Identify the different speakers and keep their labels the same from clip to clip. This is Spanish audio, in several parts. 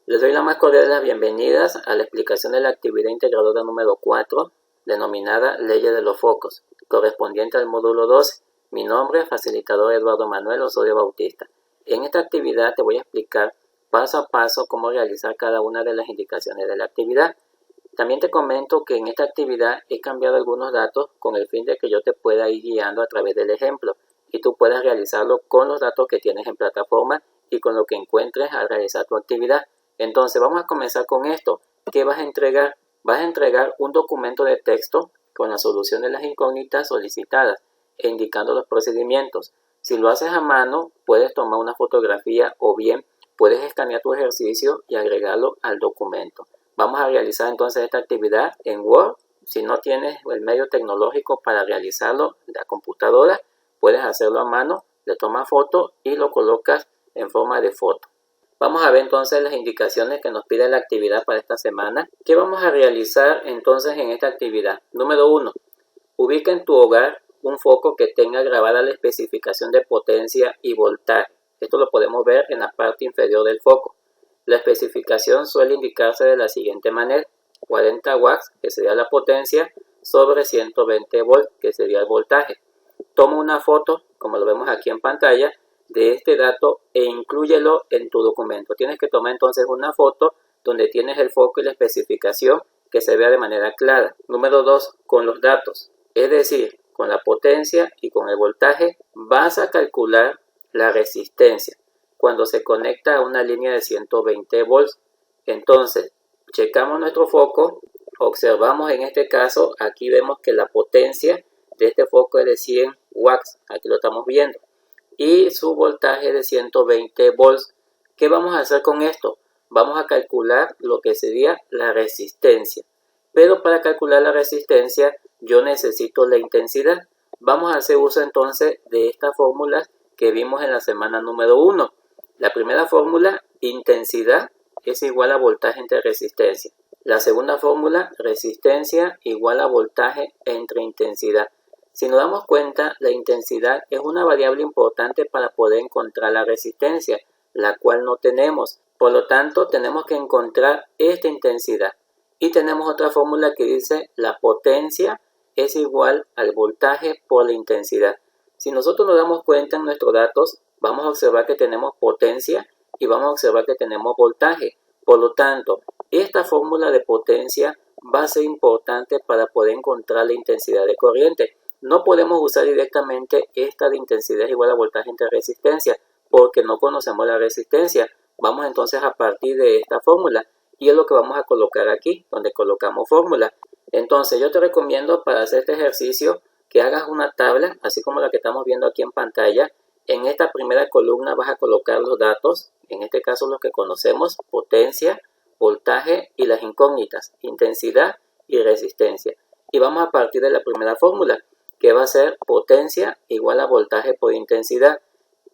Speaker 1: Les doy la más cordial de las bienvenidas a la explicación de la actividad integradora número 4, denominada Leyes de los Focos, correspondiente al módulo 12. Mi nombre es facilitador Eduardo Manuel Osorio Bautista. En esta actividad te voy a explicar paso a paso cómo realizar cada una de las indicaciones de la actividad. También te comento que en esta actividad he cambiado algunos datos con el fin de que yo te pueda ir guiando a través del ejemplo y tú puedas realizarlo con los datos que tienes en plataforma y con lo que encuentres al realizar tu actividad. Entonces vamos a comenzar con esto. ¿Qué vas a entregar? Vas a entregar un documento de texto con la solución de las incógnitas solicitadas e indicando los procedimientos. Si lo haces a mano, puedes tomar una fotografía o bien puedes escanear tu ejercicio y agregarlo al documento. Vamos a realizar entonces esta actividad en Word. Si no tienes el medio tecnológico para realizarlo en la computadora, puedes hacerlo a mano, le tomas foto y lo colocas en forma de foto. Vamos a ver entonces las indicaciones que nos pide la actividad para esta semana. ¿Qué vamos a realizar entonces en esta actividad? Número 1. Ubica en tu hogar un foco que tenga grabada la especificación de potencia y voltaje. Esto lo podemos ver en la parte inferior del foco. La especificación suele indicarse de la siguiente manera: 40 watts, que sería la potencia, sobre 120 volts, que sería el voltaje. Toma una foto, como lo vemos aquí en pantalla, de este dato e inclúyelo en tu documento. Tienes que tomar entonces una foto donde tienes el foco y la especificación que se vea de manera clara. Número 2, con los datos, es decir, con la potencia y con el voltaje, vas a calcular la resistencia cuando se conecta a una línea de 120 volts. Entonces, checamos nuestro foco, observamos en este caso, aquí vemos que la potencia de este foco es de 100 watts, aquí lo estamos viendo, y su voltaje de 120 volts. ¿Qué vamos a hacer con esto? Vamos a calcular lo que sería la resistencia, pero para calcular la resistencia yo necesito la intensidad. Vamos a hacer uso entonces de estas fórmulas que vimos en la semana número 1. La primera fórmula, intensidad, es igual a voltaje entre resistencia. La segunda fórmula, resistencia igual a voltaje entre intensidad. Si nos damos cuenta, la intensidad es una variable importante para poder encontrar la resistencia, la cual no tenemos. Por lo tanto, tenemos que encontrar esta intensidad. Y tenemos otra fórmula que dice la potencia es igual al voltaje por la intensidad. Si nosotros nos damos cuenta en nuestros datos, vamos a observar que tenemos potencia y vamos a observar que tenemos voltaje. Por lo tanto, esta fórmula de potencia va a ser importante para poder encontrar la intensidad de corriente. No podemos usar directamente esta de intensidad igual a voltaje entre resistencia porque no conocemos la resistencia. Vamos entonces a partir de esta fórmula y es lo que vamos a colocar aquí, donde colocamos fórmula. Entonces yo te recomiendo para hacer este ejercicio que hagas una tabla, así como la que estamos viendo aquí en pantalla. En esta primera columna vas a colocar los datos, en este caso los que conocemos, potencia, voltaje y las incógnitas, intensidad y resistencia. Y vamos a partir de la primera fórmula, que va a ser potencia igual a voltaje por intensidad.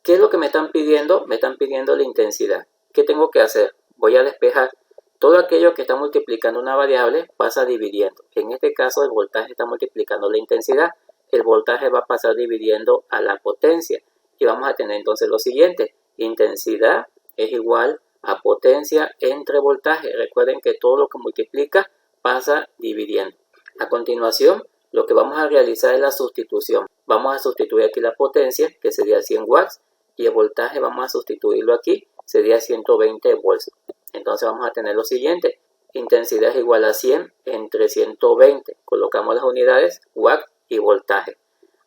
Speaker 1: ¿Qué es lo que me están pidiendo? Me están pidiendo la intensidad. ¿Qué tengo que hacer? Voy a despejar. Todo aquello que está multiplicando una variable pasa dividiendo. En este caso el voltaje está multiplicando la intensidad. El voltaje va a pasar dividiendo a la potencia. Y vamos a tener entonces lo siguiente. Intensidad es igual a potencia entre voltaje. Recuerden que todo lo que multiplica pasa dividiendo. A continuación, lo que vamos a realizar es la sustitución. Vamos a sustituir aquí la potencia, que sería 100 watts, y el voltaje vamos a sustituirlo aquí, sería 120 volts. Entonces vamos a tener lo siguiente. Intensidad es igual a 100 entre 120. Colocamos las unidades, watt y voltaje.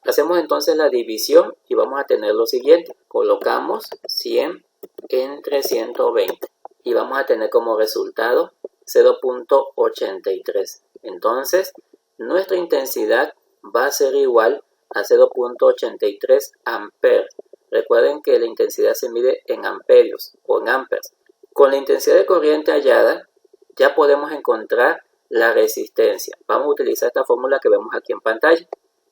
Speaker 1: Hacemos entonces la división y vamos a tener lo siguiente. Colocamos 100 entre 120 y vamos a tener como resultado 0.83. Entonces, nuestra intensidad va a ser igual a 0.83 amperes. Recuerden que la intensidad se mide en amperios o en amperes. Con la intensidad de corriente hallada, ya podemos encontrar la resistencia. Vamos a utilizar esta fórmula que vemos aquí en pantalla.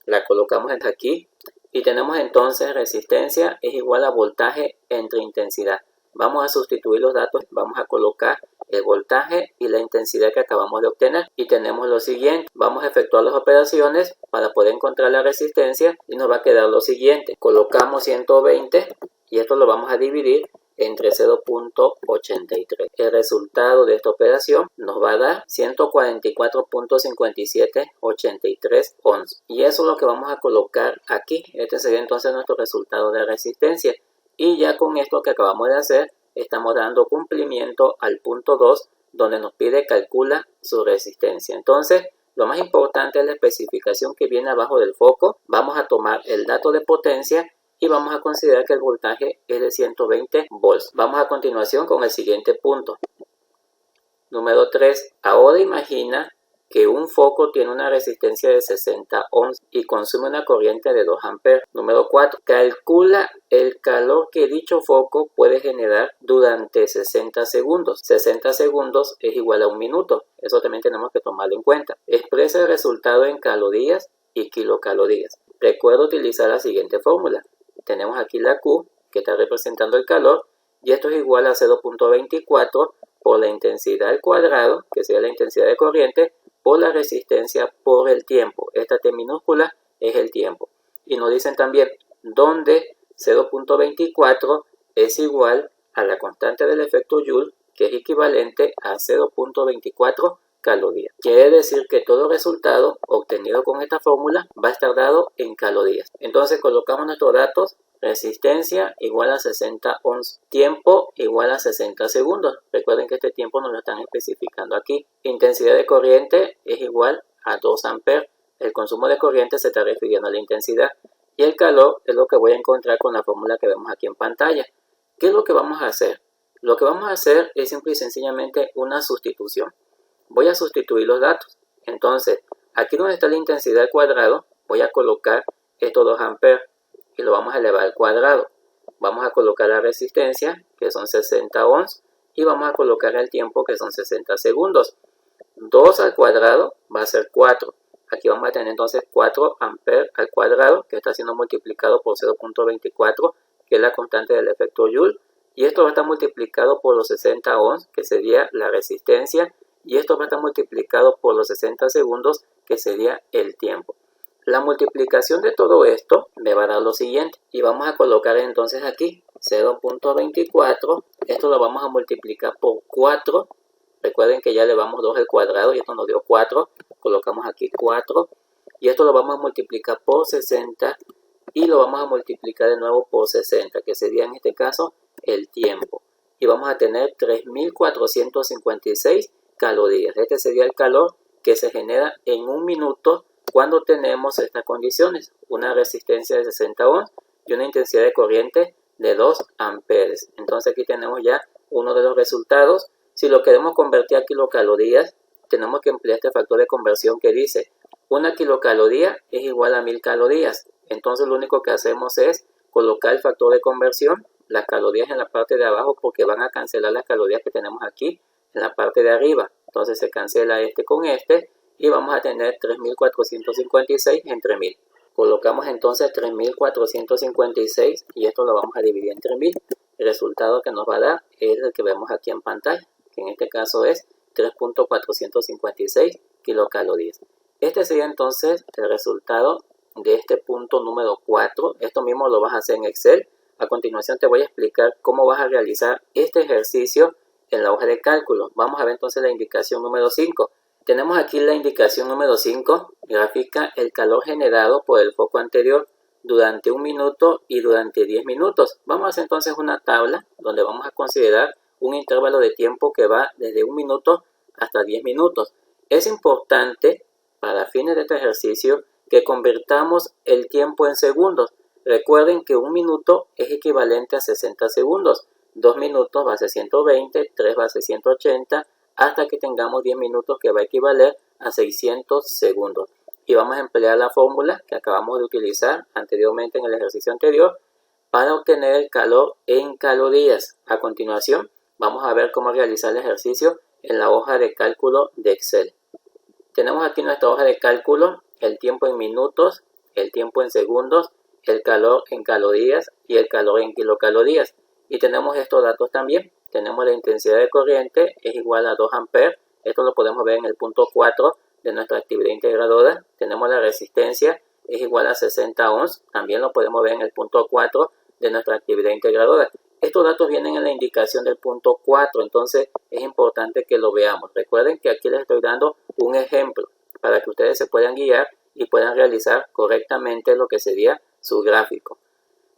Speaker 1: La colocamos aquí y tenemos entonces resistencia es igual a voltaje entre intensidad. Vamos a sustituir los datos, vamos a colocar el voltaje y la intensidad que acabamos de obtener y tenemos lo siguiente. Vamos a efectuar las operaciones para poder encontrar la resistencia y nos va a quedar lo siguiente. Colocamos 120 y esto lo vamos a dividir entre 0.83. El resultado de esta operación nos va a dar 144.5783 ohms. Y eso es lo que vamos a colocar aquí. Este sería entonces nuestro resultado de resistencia. Y ya con esto que acabamos de hacer, estamos dando cumplimiento al punto 2, donde nos pide calcula su resistencia. Entonces, lo más importante es la especificación que viene abajo del foco. Vamos a tomar el dato de potencia y vamos a considerar que el voltaje es de 120 volts. Vamos a continuación con el siguiente punto. Número 3. Ahora imagina que un foco tiene una resistencia de 60 ohms y consume una corriente de 2 amperes. Número 4. Calcula el calor que dicho foco puede generar durante 60 segundos. 60 segundos es igual a un minuto. Eso también tenemos que tomarlo en cuenta. Expresa el resultado en calorías y kilocalorías. Recuerda utilizar la siguiente fórmula. Tenemos aquí la Q, que está representando el calor, y esto es igual a 0.24 por la intensidad al cuadrado, que sería la intensidad de corriente, por la resistencia por el tiempo. Esta T minúscula es el tiempo. Y nos dicen también donde 0.24 es igual a la constante del efecto Joule, que es equivalente a 0.24 calorías. Quiere decir que todo resultado obtenido con esta fórmula va a estar dado en calorías. Entonces colocamos nuestros datos. Resistencia igual a 60 ohms. Tiempo igual a 60 segundos. Recuerden que este tiempo nos lo están especificando aquí. Intensidad de corriente es igual a 2 amperes. El consumo de corriente se está refiriendo a la intensidad. Y el calor es lo que voy a encontrar con la fórmula que vemos aquí en pantalla. ¿Qué es lo que vamos a hacer? Lo que vamos a hacer es simple y sencillamente una sustitución. Voy a sustituir los datos. Entonces, aquí donde está la intensidad al cuadrado, voy a colocar estos 2 amperes y lo vamos a elevar al cuadrado. Vamos a colocar la resistencia, que son 60 ohms, y vamos a colocar el tiempo, que son 60 segundos. 2 al cuadrado va a ser 4. Aquí vamos a tener entonces 4 amperes al cuadrado, que está siendo multiplicado por 0.24, que es la constante del efecto Joule. Y esto va a estar multiplicado por los 60 ohms, que sería la resistencia. Y esto va a estar multiplicado por los 60 segundos, que sería el tiempo. La multiplicación de todo esto me va a dar lo siguiente. Y vamos a colocar entonces aquí 0.24. Esto lo vamos a multiplicar por 4. Recuerden que ya elevamos 2 al cuadrado y esto nos dio 4. Colocamos aquí 4. Y esto lo vamos a multiplicar por 60. Y lo vamos a multiplicar de nuevo por 60, que sería en este caso el tiempo. Y vamos a tener 3.456 calorías. Este sería el calor que se genera en un minuto cuando tenemos estas condiciones. Una resistencia de 60 ohms y una intensidad de corriente de 2 amperes. Entonces aquí tenemos ya uno de los resultados. Si lo queremos convertir a kilocalorías, tenemos que emplear este factor de conversión que dice 1 kilocaloría es igual a 1000 calorías. Entonces lo único que hacemos es colocar el factor de conversión, las calorías en la parte de abajo, porque van a cancelar las calorías que tenemos aquí en la parte de arriba. Entonces se cancela este con este y vamos a tener 3.456 entre 1000. Colocamos entonces 3.456 y esto lo vamos a dividir entre 1000. El resultado que nos va a dar es el que vemos aquí en pantalla, que en este caso es 3.456 kilocalorías. Este sería entonces el resultado de este punto número 4. Esto mismo lo vas a hacer en Excel. A continuación te voy a explicar cómo vas a realizar este ejercicio en la hoja de cálculo. Vamos a ver entonces la indicación número 5. Tenemos aquí la indicación número 5, grafica el calor generado por el foco anterior durante 1 minuto y durante 10 minutos. Vamos a hacer entonces una tabla donde vamos a considerar un intervalo de tiempo que va desde 1 minuto hasta 10 minutos. Es importante para fines de este ejercicio que convirtamos el tiempo en segundos. Recuerden que 1 minuto es equivalente a 60 segundos. 2 minutos va a ser 120, 3 va a ser 180, hasta que tengamos 10 minutos que va a equivaler a 600 segundos. Y vamos a emplear la fórmula que acabamos de utilizar anteriormente en el ejercicio anterior para obtener el calor en calorías. A continuación, vamos a ver cómo realizar el ejercicio en la hoja de cálculo de Excel. Tenemos aquí nuestra hoja de cálculo, el tiempo en minutos, el tiempo en segundos, el calor en calorías y el calor en kilocalorías. Y tenemos estos datos también. Tenemos la intensidad de corriente es igual a 2 amperes. Esto lo podemos ver en el punto 4 de nuestra actividad integradora. Tenemos la resistencia es igual a 60 ohms. También lo podemos ver en el punto 4 de nuestra actividad integradora. Estos datos vienen en la indicación del punto 4, entonces es importante que lo veamos. Recuerden que aquí les estoy dando un ejemplo para que ustedes se puedan guiar y puedan realizar correctamente lo que sería su gráfico.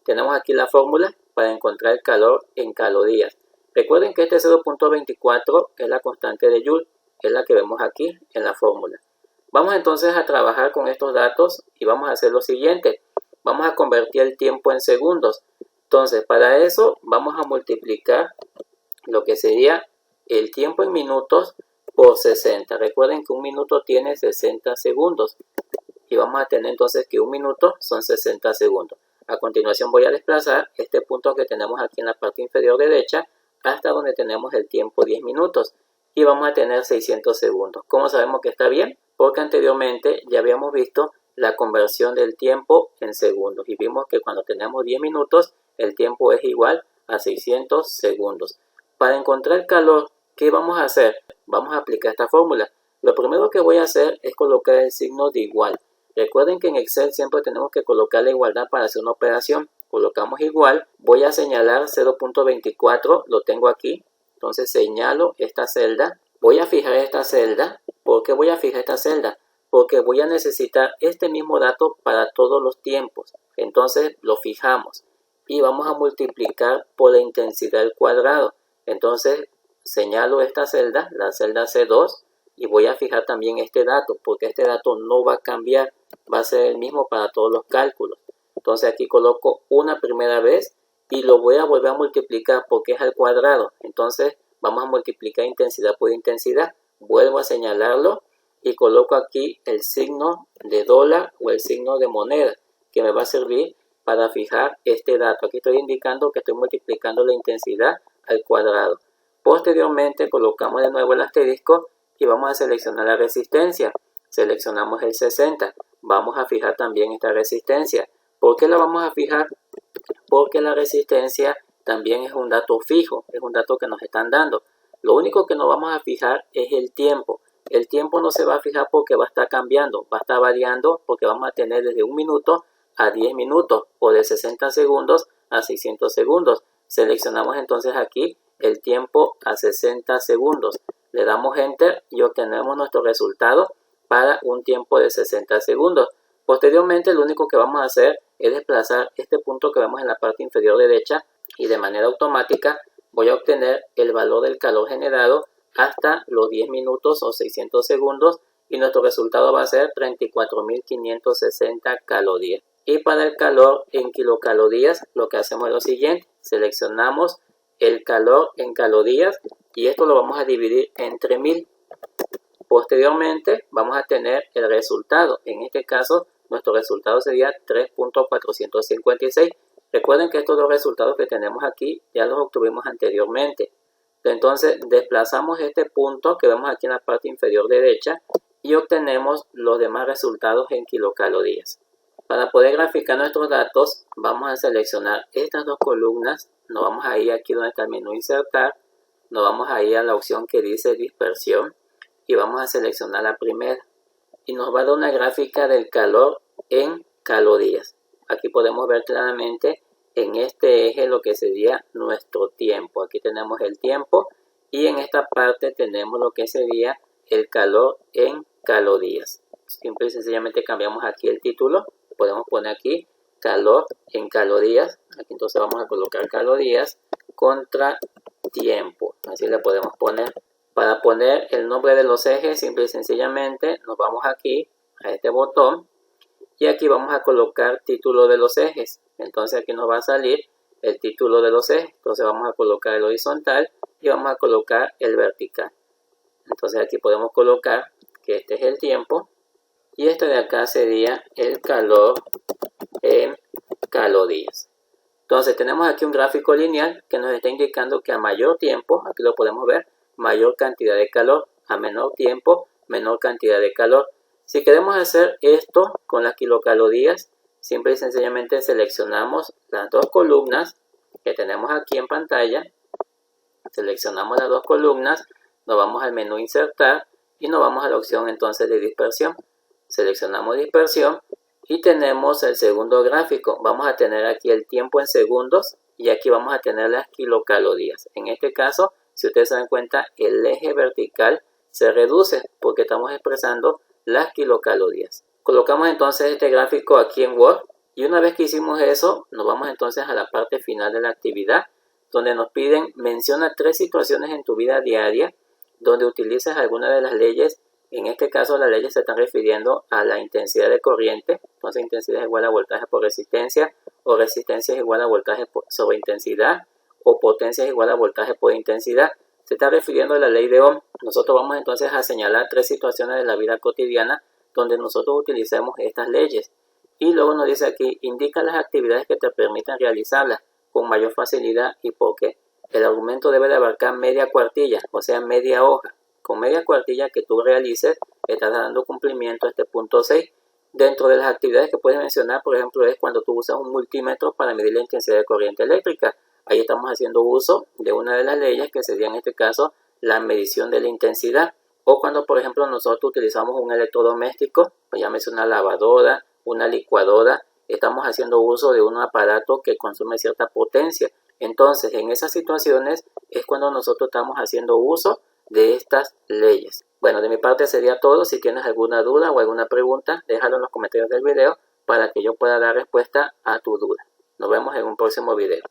Speaker 1: Tenemos aquí la fórmula para encontrar el calor en calorías. Recuerden que este 0.24 es la constante de Joule, es la que vemos aquí en la fórmula. Vamos entonces a trabajar con estos datos y vamos a hacer lo siguiente. Vamos a convertir el tiempo en segundos. Entonces, para eso vamos a multiplicar lo que sería el tiempo en minutos por 60. Recuerden que un minuto tiene 60 segundos. Y vamos a tener entonces que un minuto son 60 segundos. A continuación voy a desplazar este punto que tenemos aquí en la parte inferior derecha hasta donde tenemos el tiempo 10 minutos. Y vamos a tener 600 segundos. ¿Cómo sabemos que está bien? Porque anteriormente ya habíamos visto la conversión del tiempo en segundos. Y vimos que cuando tenemos 10 minutos, el tiempo es igual a 600 segundos. Para encontrar el calor, ¿qué vamos a hacer? Vamos a aplicar esta fórmula. Lo primero que voy a hacer es colocar el signo de igual. Recuerden que en Excel siempre tenemos que colocar la igualdad para hacer una operación. Colocamos igual, voy a señalar 0.24, lo tengo aquí. Entonces señalo esta celda, voy a fijar esta celda. ¿Por qué voy a fijar esta celda? Porque voy a necesitar este mismo dato para todos los tiempos. Entonces lo fijamos y vamos a multiplicar por la intensidad al cuadrado. Entonces señalo esta celda, la celda C2, y voy a fijar también este dato, porque este dato no va a cambiar, va a ser el mismo para todos los cálculos. Entonces aquí coloco una primera vez y lo voy a volver a multiplicar porque es al cuadrado. Entonces vamos a multiplicar intensidad por intensidad. Vuelvo a señalarlo y coloco aquí el signo de dólar o el signo de moneda que me va a servir para fijar este dato. Aquí estoy indicando que estoy multiplicando la intensidad al cuadrado. Posteriormente colocamos de nuevo el asterisco y vamos a seleccionar la resistencia. Seleccionamos el 60. Vamos a fijar también esta resistencia. ¿Por qué la vamos a fijar? Porque la resistencia también es un dato fijo, es un dato que nos están dando. Lo único que no vamos a fijar es el tiempo. El tiempo no se va a fijar porque va a estar cambiando, va a estar variando porque vamos a tener desde 1 minuto a 10 minutos o de 60 segundos a 600 segundos. Seleccionamos entonces aquí el tiempo a 60 segundos. Le damos Enter y obtenemos nuestro resultado para un tiempo de 60 segundos. Posteriormente, lo único que vamos a hacer es desplazar este punto que vemos en la parte inferior derecha y de manera automática voy a obtener el valor del calor generado hasta los 10 minutos o 600 segundos y nuestro resultado va a ser 34.560 calorías. Y para el calor en kilocalorías lo que hacemos es lo siguiente, seleccionamos el calor en calorías y esto lo vamos a dividir entre 1000. Posteriormente vamos a tener el resultado, en este caso nuestro resultado sería 3.456. Recuerden que estos dos resultados que tenemos aquí ya los obtuvimos anteriormente. Entonces desplazamos este punto que vemos aquí en la parte inferior derecha y obtenemos los demás resultados en kilocalorías. Para poder graficar nuestros datos vamos a seleccionar estas dos columnas, nos vamos a ir aquí donde está el menú insertar, nos vamos a ir a la opción que dice dispersión y vamos a seleccionar la primera y nos va a dar una gráfica del calor en calorías. Aquí podemos ver claramente en este eje lo que sería nuestro tiempo. Aquí tenemos el tiempo y en esta parte tenemos lo que sería el calor en calorías. Simple y sencillamente cambiamos aquí el título. Podemos poner aquí calor en calorías. Aquí entonces vamos a colocar calorías contra tiempo. Así le podemos poner. Para poner el nombre de los ejes, simple y sencillamente nos vamos aquí a este botón y aquí vamos a colocar título de los ejes. Entonces aquí nos va a salir el título de los ejes. Entonces vamos a colocar el horizontal y vamos a colocar el vertical. Entonces aquí podemos colocar que este es el tiempo y este de acá sería el calor en calorías. Entonces tenemos aquí un gráfico lineal que nos está indicando que a mayor tiempo, aquí lo podemos ver, mayor cantidad de calor, a menor tiempo, menor cantidad de calor. Si queremos hacer esto con las kilocalorías, simple y sencillamente seleccionamos las dos columnas que tenemos aquí en pantalla, seleccionamos las dos columnas, nos vamos al menú insertar y nos vamos a la opción entonces de dispersión. Seleccionamos dispersión y tenemos el segundo gráfico. Vamos a tener aquí el tiempo en segundos y aquí vamos a tener las kilocalorías. En este caso, si ustedes se dan cuenta, el eje vertical se reduce porque estamos expresando las kilocalorías. Colocamos entonces este gráfico aquí en Word y una vez que hicimos eso, nos vamos entonces a la parte final de la actividad, donde nos piden menciona 3 situaciones en tu vida diaria donde utilices alguna de las leyes. En este caso las leyes se están refiriendo a la intensidad de corriente, entonces intensidad es igual a voltaje por resistencia, o resistencia es igual a voltaje sobre intensidad, o potencia es igual a voltaje por intensidad. Se está refiriendo a la ley de Ohm. Nosotros vamos entonces a señalar 3 situaciones de la vida cotidiana donde nosotros utilicemos estas leyes. Y luego nos dice aquí, indica las actividades que te permiten realizarlas con mayor facilidad y por qué. El argumento debe de abarcar media cuartilla, o sea, media hoja. Con media cuartilla que tú realices, estás dando cumplimiento a este punto 6. Dentro de las actividades que puedes mencionar, por ejemplo, es cuando tú usas un multímetro para medir la intensidad de corriente eléctrica. Ahí estamos haciendo uso de una de las leyes que sería en este caso la medición de la intensidad. O cuando, por ejemplo, nosotros utilizamos un electrodoméstico, pues ya mencioné una lavadora, una licuadora, estamos haciendo uso de un aparato que consume cierta potencia. Entonces, en esas situaciones es cuando nosotros estamos haciendo uso de estas leyes. Bueno, de mi parte sería todo. Si tienes alguna duda o alguna pregunta, déjalo en los comentarios del video para que yo pueda dar respuesta a tu duda. Nos vemos en un próximo video.